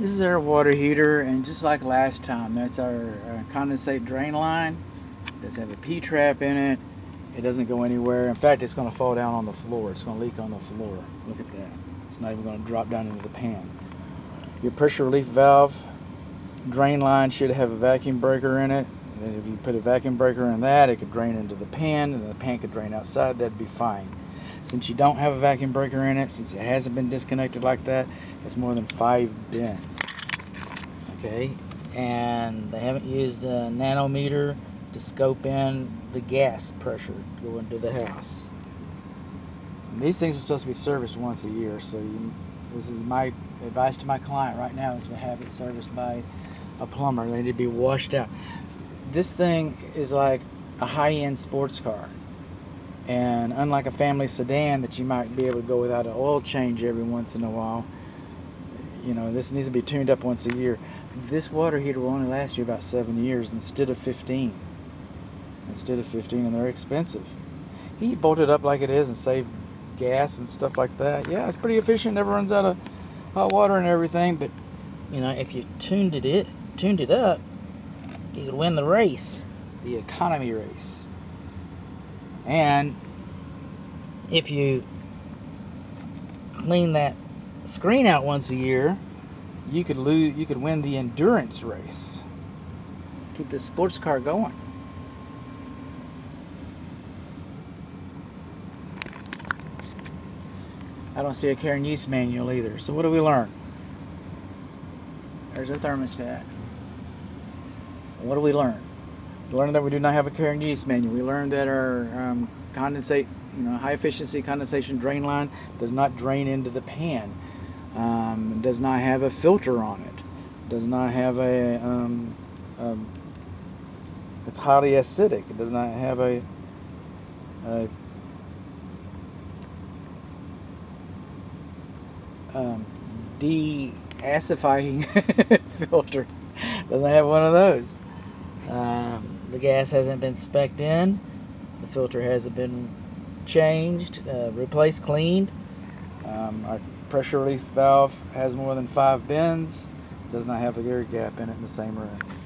This is our water heater, and just like last time, that's our condensate drain line. It does have a P-trap in it. It doesn't go anywhere. In fact, it's going to fall down on the floor. It's going to leak on the floor. Look at that. It's not even going to drop down into the pan. Your pressure relief valve drain line should have a vacuum breaker in it. And if you put a vacuum breaker in that, it could drain into the pan, and the pan could drain outside. That'd be fine. Since you don't have a vacuum breaker in it, since it hasn't been disconnected like that, it's more than 5 bins. Okay, and they haven't used a nanometer to scope in the gas pressure going to the house. And these things are supposed to be serviced once a year, so this is my advice to my client right now, is to have it serviced by a plumber. They need to be washed out. This thing is like a high-end sports car, and unlike a family sedan that you might be able to go without an oil change every once in a while, you know, this needs to be tuned up once a year. This water heater will only last you about 7 years instead of 15. And they're expensive. Can you bolt it up like it is and save gas and stuff like that? Yeah, it's pretty efficient. Never runs out of hot water and everything. But you know, if you tuned it up, you could win the race, the economy race. And if you clean that screen out once a year, you could win the endurance race. Keep this sports car going. I don't see a care and use manual either. So what do we learn? There's our thermostat. What do we learn? We learned that we do not have a care and use manual. We learned that our condensate, high efficiency condensation drain line does not drain into the pan. Does not have a filter on it. Does not have it's highly acidic. It does not have a de-acidifying filter. Doesn't have one of those. The gas hasn't been spec'd in. The filter hasn't been changed, replaced, cleaned. Our pressure relief valve has more than 5 bins. Does not have a air gap in it in the same room.